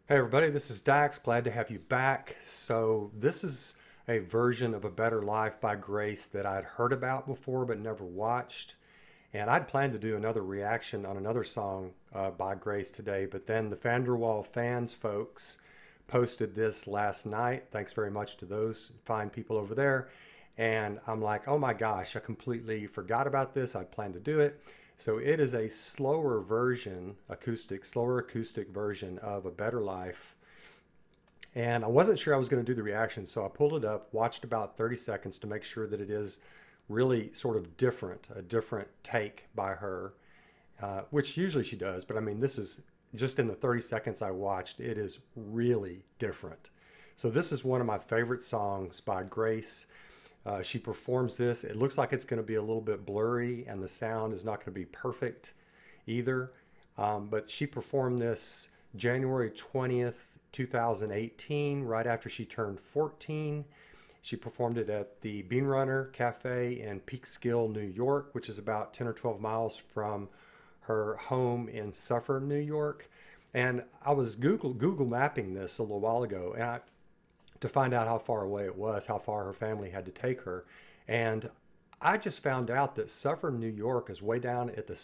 Hey everybody, this is Dax. Glad to have you back. So this is a version of A Better Life by Grace that I'd heard about before but never watched. And I'd planned to do another reaction on another song by Grace today, but then the Vanderwaal Fans folks posted this last night. Thanks very much to those fine people over there. And I'm like, oh my gosh, I completely forgot about this. I planned to do it. So it is a slower version, slower acoustic version of A Better Life. And I wasn't sure I was going to do the reaction, so I pulled it up, watched about 30 seconds to make sure that it is really sort of different, a different take by her, which usually she does. But I mean, this is just in the 30 seconds I watched, it is really different. So this is one of my favorite songs by Grace. She performs this. It looks like it's going to be a little bit blurry and the sound is not going to be perfect either. But she performed this January 20th, 2018, right after she turned 14. She performed it at the Beenrunner Cafe in Peekskill, New York, which is about 10 or 12 miles from her home in Suffern, New York. And I was Google mapping this a little while ago, and to find out how far away it was, how far her family had to take her. And I just found out that Suffern, New York is way down at the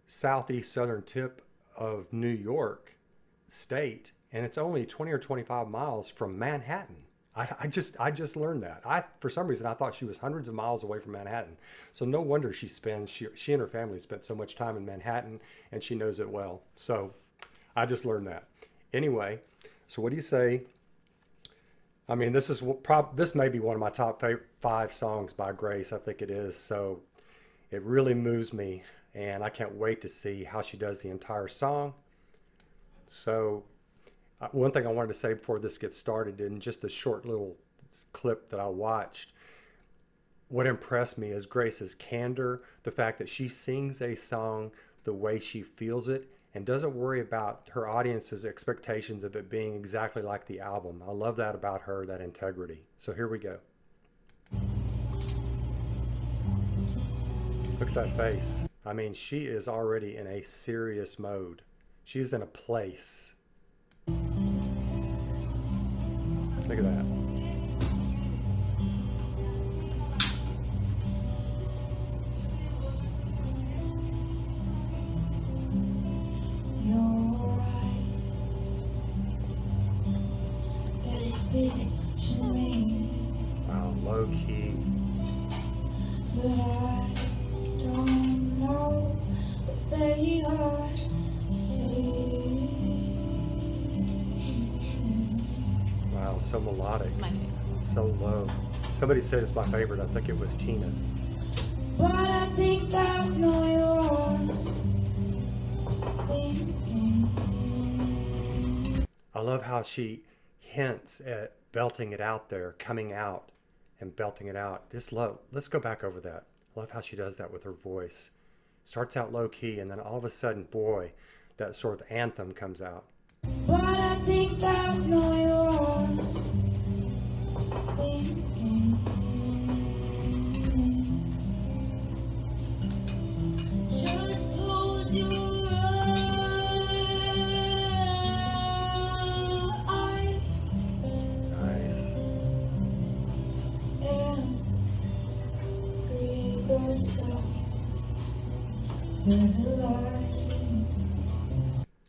southeast southern tip of New York state. And it's only 20 or 25 miles from Manhattan. I just learned that. For some reason, I thought she was hundreds of miles away from Manhattan. So no wonder she and her family spent so much time in Manhattan, and she knows it well. So I just learned that. Anyway, so what do you say? I mean, this may be one of my top 5 songs by Grace. I think it is. So it really moves me, and I can't wait to see how she does the entire song. So one thing I wanted to say before this gets started, in just the short little clip that I watched, what impressed me is Grace's candor, the fact that she sings a song the way she feels it, and doesn't worry about her audience's expectations of it being exactly like the album. I love that about her, that integrity. So here we go. Look at that face. I mean, she is already in a serious mode. She's in a place. Look at that. Wow, low key. But I don't know what they are saying. Wow, so melodic. It's my favorite. So low. Somebody said it's my favorite. I think it was Tina. But I think I know you are thinking. I love how she hints at belting it out there, coming out and belting it out. Just low. Let's go back over that. I love how she does that with her voice. Starts out low key, and then all of a sudden, boy, that sort of anthem comes out. But I think I know you are thinking. Just close your eyes. Nice. And free yourself in life.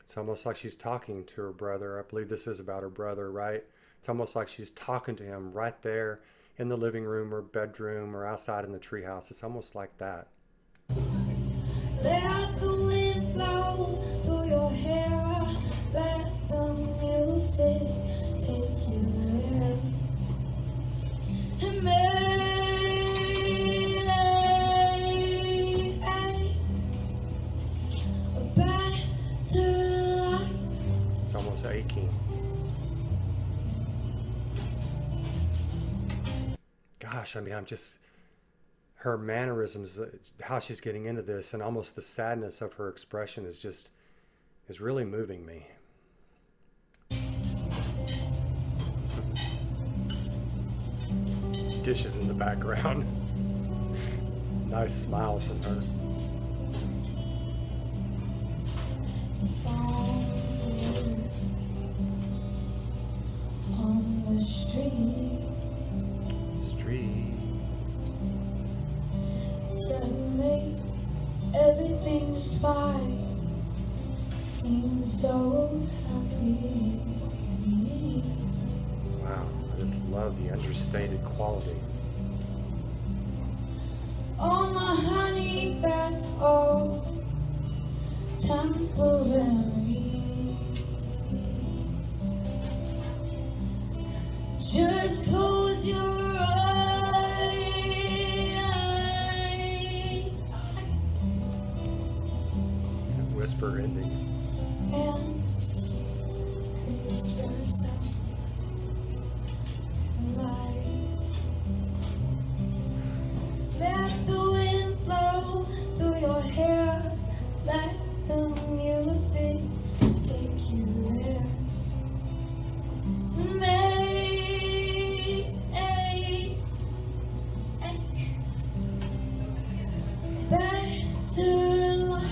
It's almost like she's talking to her brother. I believe this is about her brother, right? It's almost like she's talking to him right there in the living room or bedroom or outside in the treehouse. It's almost like that. Let the wind blow through your hair. Let the music take you there. And maybe a better life. It's almost aching. Gosh, I mean, her mannerisms, how she's getting into this, and almost the sadness of her expression is really moving me. Dishes in the background. Nice smile from her. smile seems so happy. Wow, I just love the understated quality. Oh my honey, that's all temporary. Just close your eyes And whisper ending. and create yourself alive. Let the wind blow through your hair. Let the music take you there. Better life.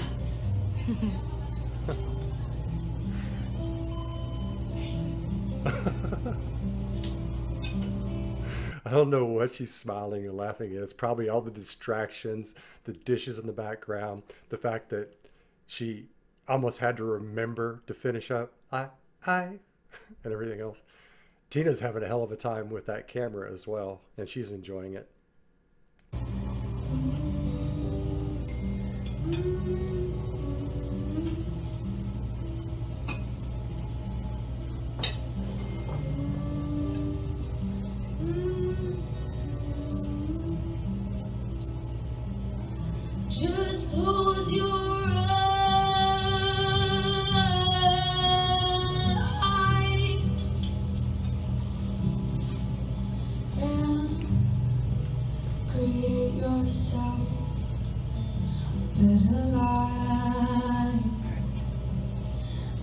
I don't know what she's smiling and laughing at. It's probably all the distractions, the dishes in the background, the fact that she almost had to remember to finish up I, and everything else. Tina's having a hell of a time with that camera as well, and she's enjoying it. Just close your eyes and create yourself a better life.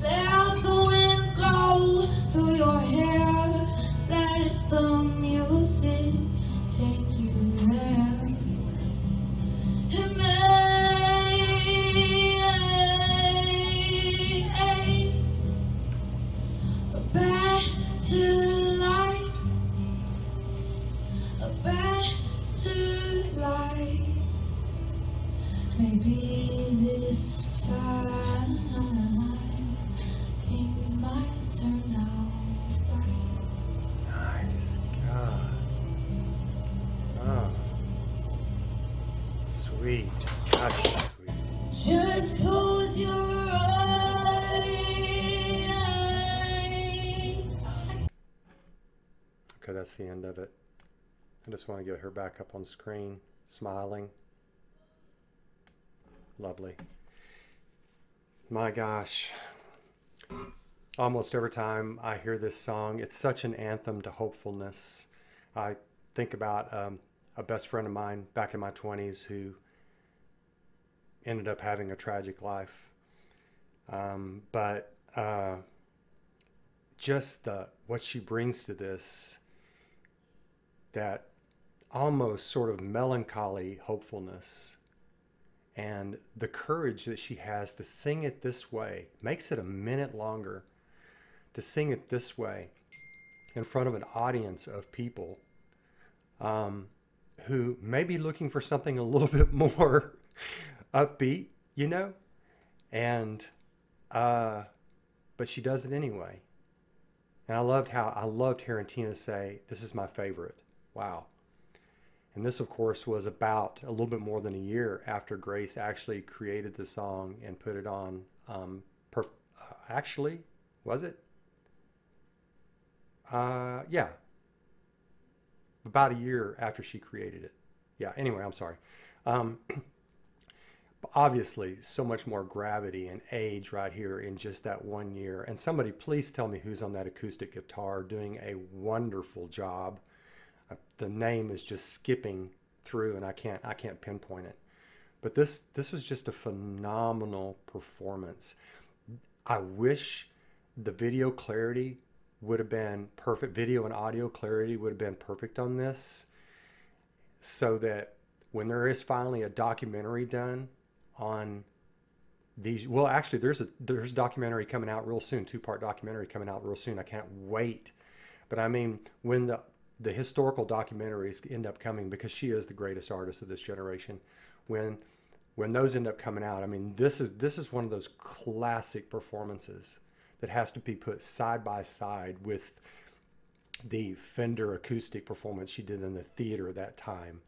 Let the wind blow through your hair. Let the music take you there. And a better life, a better life. Maybe this time things might turn out right. Nice. God. Oh. Sweet. God, she's sweet. Just close your eyes. Okay, that's the end of it. I just want to get her back up on screen, smiling. Lovely. My gosh. Almost every time I hear this song, it's such an anthem to hopefulness. I think about a best friend of mine back in my 20s who ended up having a tragic life. But just what she brings to this, that almost sort of melancholy hopefulness, and the courage that she has to sing it this way, makes it a minute longer, to sing it this way in front of an audience of people who may be looking for something a little bit more upbeat, you know, and but she does it anyway. And I loved hearing Tina say, "This is my favorite." Wow. And this, of course, was about a little bit more than a year after Grace actually created the song and put it on. Actually, was it? Yeah. About a year after she created it. Yeah, anyway, I'm sorry. Obviously, so much more gravity and age right here in just that 1 year. And somebody please tell me who's on that acoustic guitar, doing a wonderful job. The name is just skipping through and I can't pinpoint it. But this was just a phenomenal performance. I wish the video clarity would have been perfect. Video and audio clarity would have been perfect on this, so that when there is finally a documentary done on these, well, actually there's a documentary coming out real soon, 2-part documentary coming out real soon. I can't wait. But I mean, when the historical documentaries end up coming, because she is the greatest artist of this generation, when when those end up coming out, I mean, this is one of those classic performances that has to be put side by side with the Fender acoustic performance she did in the theater that time,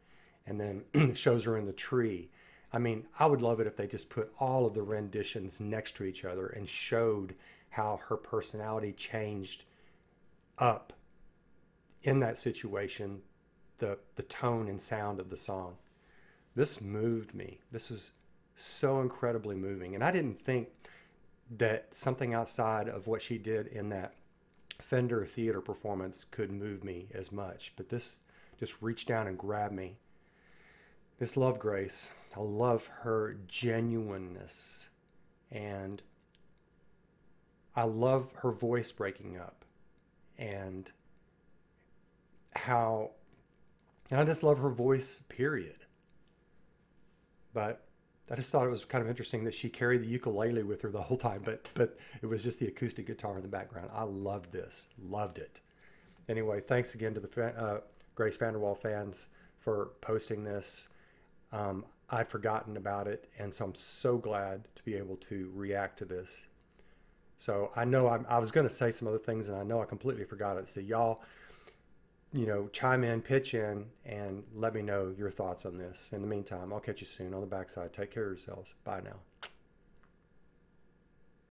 and then shows her in the tree. I mean, I would love it if they just put all of the renditions next to each other and showed how her personality changed up in that situation, the tone and sound of the song. This moved me. This was so incredibly moving. And I didn't think that something outside of what she did in that Fender theater performance could move me as much. But this just reached down and grabbed me. Just love Grace. I love her genuineness. And I love her voice breaking up. And I just love her voice, period. But I just thought it was kind of interesting that she carried the ukulele with her the whole time, but it was just the acoustic guitar in the background. I loved this, loved it. Anyway, thanks again to the Grace Vanderwaal fans for posting this. I'd forgotten about it, and so I'm so glad to be able to react to this. So I know I was going to say some other things, and I know I completely forgot it. So y'all, chime in, pitch in, and let me know your thoughts on this. In the meantime, I'll catch you soon on the backside. Take care of yourselves. Bye now.